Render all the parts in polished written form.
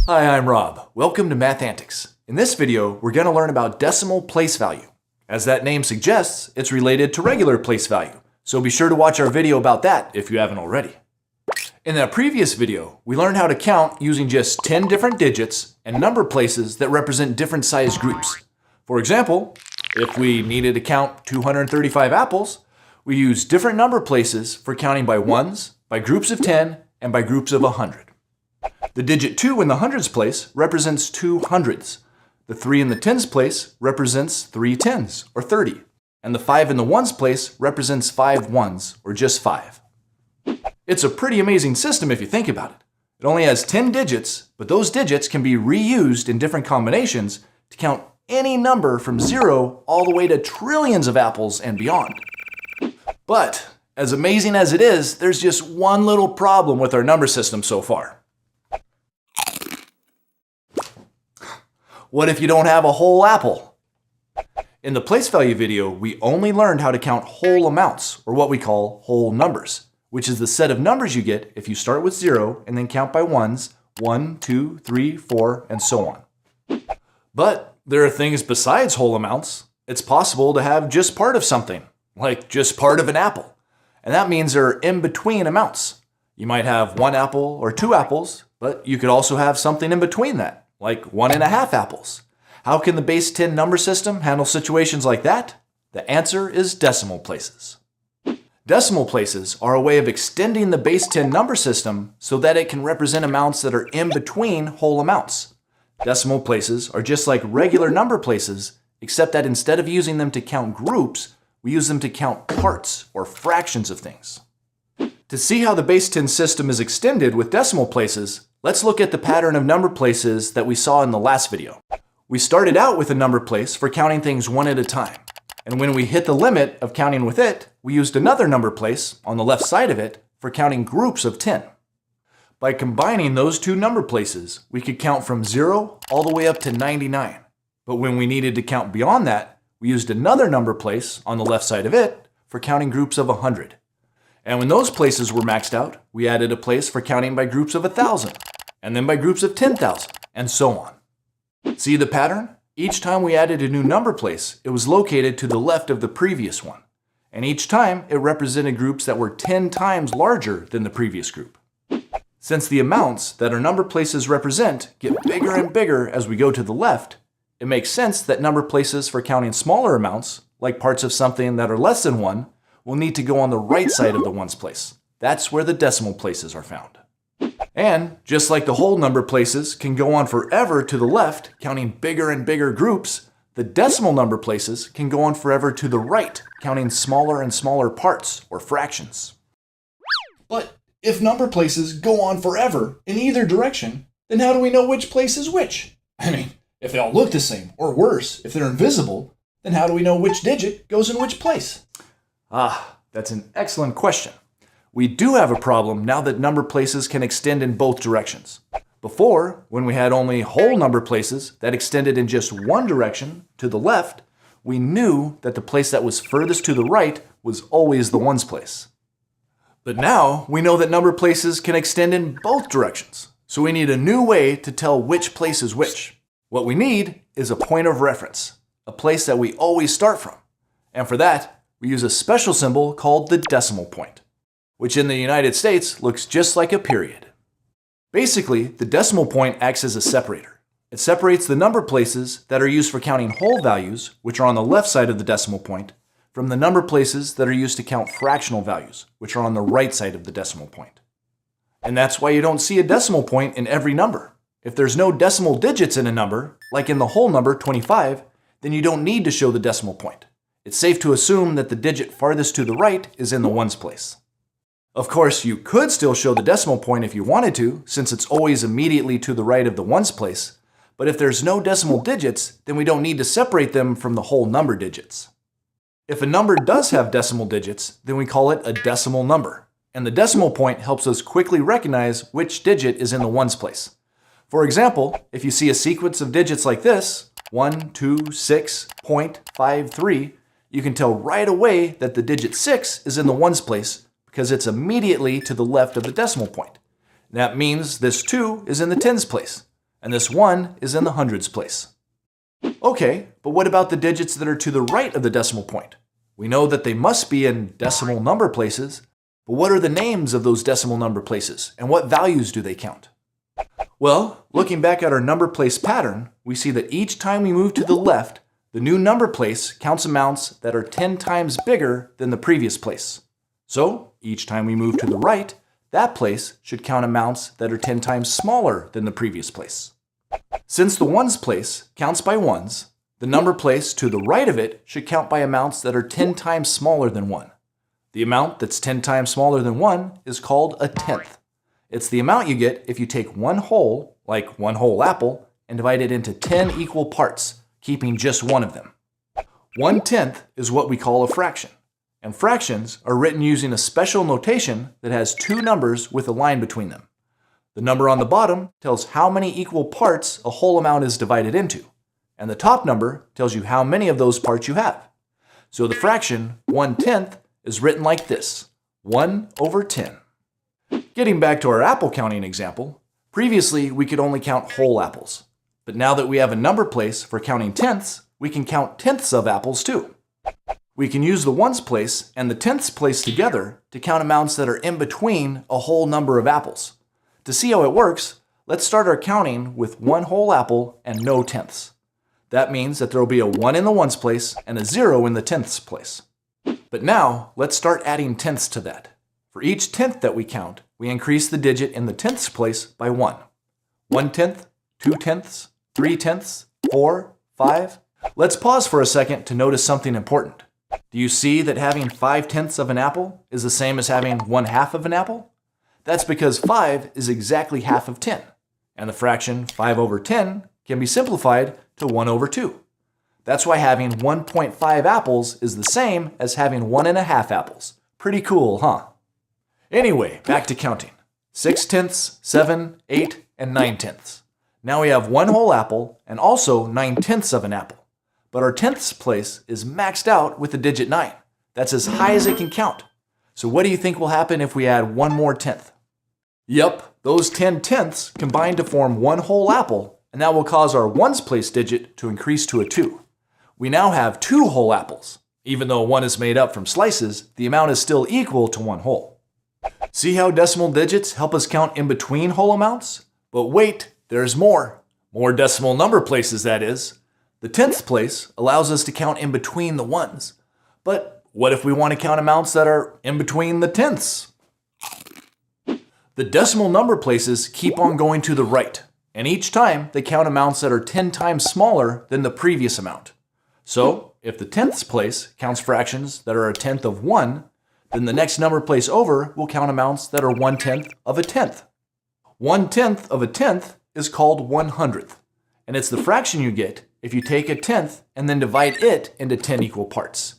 Hi, I'm Rob. Welcome to Math Antics. In this video, we're going to learn about decimal place value. As that name suggests, it's related to regular place value, so be sure to watch our video about that if you haven't already. In that previous video, we learned how to count using just 10 different digits and number places that represent different size groups. For example, if we needed to count 235 apples, we use different number places for counting by ones, by groups of 10, and by groups of 100. The digit 2 in the hundreds place represents 2 hundreds. The 3 in the tens place represents 3 tens, or 30. And the 5 in the ones place represents 5 ones, or just 5. It's a pretty amazing system if you think about it. It only has 10 digits, but those digits can be reused in different combinations to count any number from 0 all the way to trillions of apples and beyond. But, as amazing as it is, there's just one little problem with our number system so far. What if you don't have a whole apple? In the place value video, we only learned how to count whole amounts, or what we call whole numbers, which is the set of numbers you get if you start with 0 and then count by ones, 1, 2, 3, 4, and so on. But there are things besides whole amounts. It's possible to have just part of something, like just part of an apple. And that means there are in-between amounts. You might have 1 apple or 2 apples, but you could also have something in between that, like 1.5 apples. How can the base 10 number system handle situations like that? The answer is decimal places. Decimal places are a way of extending the base 10 number system so that it can represent amounts that are in between whole amounts. Decimal places are just like regular number places, except that instead of using them to count groups, we use them to count parts or fractions of things. To see how the base 10 system is extended with decimal places, let's look at the pattern of number places that we saw in the last video. We started out with a number place for counting things one at a time. And when we hit the limit of counting with it, we used another number place on the left side of it for counting groups of 10. By combining those two number places, we could count from 0 all the way up to 99. But when we needed to count beyond that, we used another number place on the left side of it for counting groups of 100. And when those places were maxed out, we added a place for counting by groups of 1,000, and then by groups of 10,000, and so on. See the pattern? Each time we added a new number place, it was located to the left of the previous one. And each time, it represented groups that were 10 times larger than the previous group. Since the amounts that our number places represent get bigger and bigger as we go to the left, it makes sense that number places for counting smaller amounts, like parts of something that are less than 1, will need to go on the right side of the ones place. That's where the decimal places are found. And just like the whole number places can go on forever to the left, counting bigger and bigger groups, the decimal number places can go on forever to the right, counting smaller and smaller parts or fractions. But if number places go on forever in either direction, then how do we know which place is which? I mean, if they all look the same, or worse, if they're invisible, then how do we know which digit goes in which place? That's an excellent question. We do have a problem now that number places can extend in both directions. Before, when we had only whole number places that extended in just one direction, to the left, we knew that the place that was furthest to the right was always the ones place. But now, we know that number places can extend in both directions, so we need a new way to tell which place is which. What we need is a point of reference, a place that we always start from. And for that, we use a special symbol called the decimal point, which in the United States looks just like a period. Basically, the decimal point acts as a separator. It separates the number places that are used for counting whole values, which are on the left side of the decimal point, from the number places that are used to count fractional values, which are on the right side of the decimal point. And that's why you don't see a decimal point in every number. If there's no decimal digits in a number, like in the whole number 25, then you don't need to show the decimal point. It's safe to assume that the digit farthest to the right is in the ones place. Of course, you could still show the decimal point if you wanted to, since it's always immediately to the right of the ones place. But if there's no decimal digits, then we don't need to separate them from the whole number digits. If a number does have decimal digits, then we call it a decimal number. And the decimal point helps us quickly recognize which digit is in the ones place. For example, if you see a sequence of digits like this, 1, 2, 6, 0.53, you can tell right away that the digit 6 is in the ones place because it's immediately to the left of the decimal point. That means this 2 is in the tens place. and this 1 is in the hundreds place. Okay, but what about the digits that are to the right of the decimal point? We know that they must be in decimal number places, but what are the names of those decimal number places, and what values do they count? Well, looking back at our number place pattern, we see that each time we move to the left, the new number place counts amounts that are 10 times bigger than the previous place. So, each time we move to the right, that place should count amounts that are 10 times smaller than the previous place. Since the ones place counts by ones, the number place to the right of it should count by amounts that are 10 times smaller than 1. The amount that's 10 times smaller than 1 is called a tenth. It's the amount you get if you take one whole, like one whole apple, and divide it into 10 equal parts, keeping just one of them. 1/10 is what we call a fraction, and fractions are written using a special notation that has two numbers with a line between them. The number on the bottom tells how many equal parts a whole amount is divided into, and the top number tells you how many of those parts you have. So the fraction 1/10 is written like this, 1/10. Getting back to our apple counting example, previously we could only count whole apples. But now that we have a number place for counting tenths, we can count tenths of apples too. We can use the ones place and the tenths place together to count amounts that are in between a whole number of apples. To see how it works, let's start our counting with one whole apple and no tenths. That means that there will be a 1 in the ones place and a 0 in the tenths place. But now, let's start adding tenths to that. For each tenth that we count, we increase the digit in the tenths place by 1. 1/10, 2/10, 3/10, 4, 5. Let's pause for a second to notice something important. Do you see that having 5/10 of an apple is the same as having 1/2 of an apple? That's because 5 is exactly half of 10, and the fraction 5/10 can be simplified to 1/2. That's why having 1.5 apples is the same as having 1.5 apples. Pretty cool, huh? Anyway, back to counting. 6/10, 7, 8, and 9/10. Now we have one whole apple and also 9/10 of an apple. But our tenths place is maxed out with the digit 9. That's as high as it can count. So what do you think will happen if we add one more tenth? Yep, those 10 tenths combine to form one whole apple, and that will cause our ones place digit to increase to a 2. We now have 2 whole apples. Even though one is made up from slices, the amount is still equal to one whole. See how decimal digits help us count in between whole amounts? But wait, there's more. More decimal number places, that is. The tenths place allows us to count in between the ones. But what if we want to count amounts that are in between the tenths? The decimal number places keep on going to the right, and each time they count amounts that are 10 times smaller than the previous amount. So, if the tenths place counts fractions that are a tenth of 1, then the next number place over will count amounts that are 1/10 of a tenth. 1/10 of a tenth is called 1/100th, and it's the fraction you get if you take a tenth and then divide it into 10 equal parts.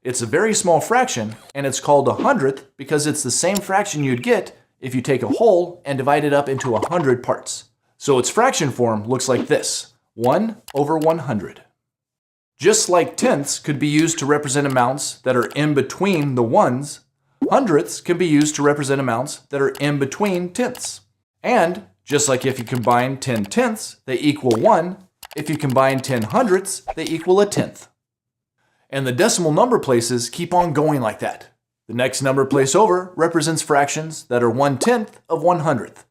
It's a very small fraction, and it's called a hundredth because it's the same fraction you'd get if you take a whole and divide it up into 100 parts. So its fraction form looks like this, 1/100. Just like tenths could be used to represent amounts that are in between the ones, hundredths can be used to represent amounts that are in between tenths. And just like if you combine 10 tenths, they equal 1. If you combine 10 hundredths, they equal a tenth. And the decimal number places keep on going like that. The next number place over represents fractions that are 1/10 of 1/100th.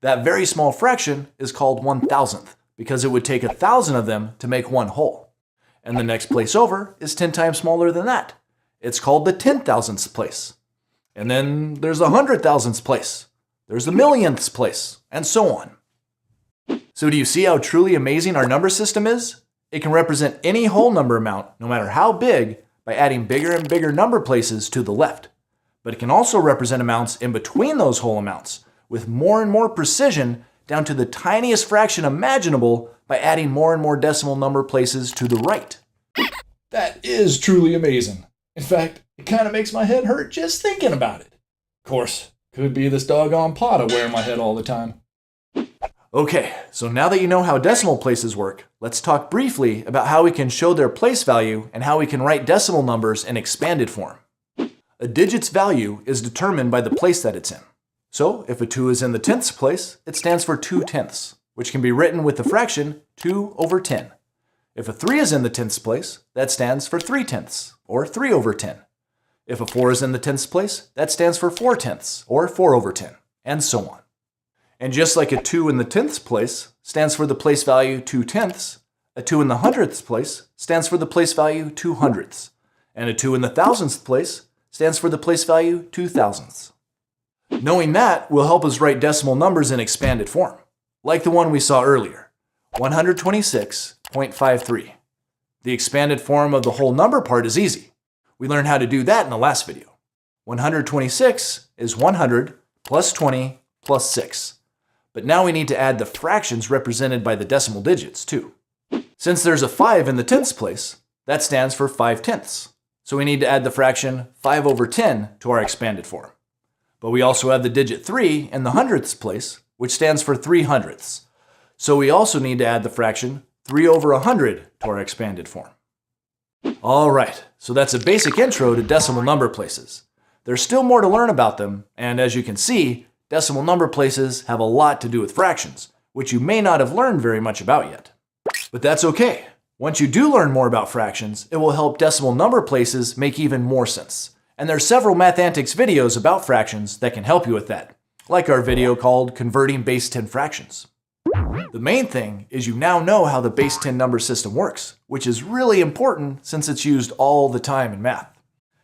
That very small fraction is called 1/1000th because it would take 1,000 of them to make one whole. And the next place over is 10 times smaller than that. It's called the 10,000th place. And then there's the 100,000th place. There's the millionths place, and so on. So do you see how truly amazing our number system is? It can represent any whole number amount, no matter how big, by adding bigger and bigger number places to the left. But it can also represent amounts in between those whole amounts, with more and more precision down to the tiniest fraction imaginable by adding more and more decimal number places to the right. That is truly amazing. In fact, it kind of makes my head hurt just thinking about it. Of course, could be this doggone pot I wear in my head all the time. Okay, so now that you know how decimal places work, let's talk briefly about how we can show their place value and how we can write decimal numbers in expanded form. A digit's value is determined by the place that it's in. So if a 2 is in the tenths place, it stands for 2/10. which can be written with the fraction 2 over 10. If a 3 is in the tenths place, that stands for 3/10, or 3 over 10. If a 4 is in the tenths place, that stands for 4/10, or 4 over 10, and so on. And just like a 2 in the tenths place stands for the place value 2/10, a 2 in the hundredths place stands for the place value 2/100, and a 2 in the thousandths place stands for the place value 2/1000. Knowing that will help us write decimal numbers in expanded form, like the one we saw earlier, 126.53. The expanded form of the whole number part is easy. We learned how to do that in the last video. 126 is 100 plus 20 plus 6. But now we need to add the fractions represented by the decimal digits too. Since there's a 5 in the tenths place, that stands for 5/10. So we need to add the fraction 5 over 10 to our expanded form. But we also have the digit 3 in the hundredths place, which stands for 3/100. So we also need to add the fraction 3 over 100 to our expanded form. All right, so that's a basic intro to decimal number places. There's still more to learn about them, and as you can see, decimal number places have a lot to do with fractions, which you may not have learned very much about yet. But that's okay. Once you do learn more about fractions, it will help decimal number places make even more sense. And there's several Mathantics videos about fractions that can help you with that, like our video called Converting Base 10 Fractions. The main thing is you now know how the base 10 number system works, which is really important since it's used all the time in math.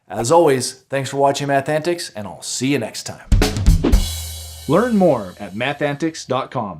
As always, thanks for watching Mathantics, and I'll see you next time. Learn more at mathantics.com.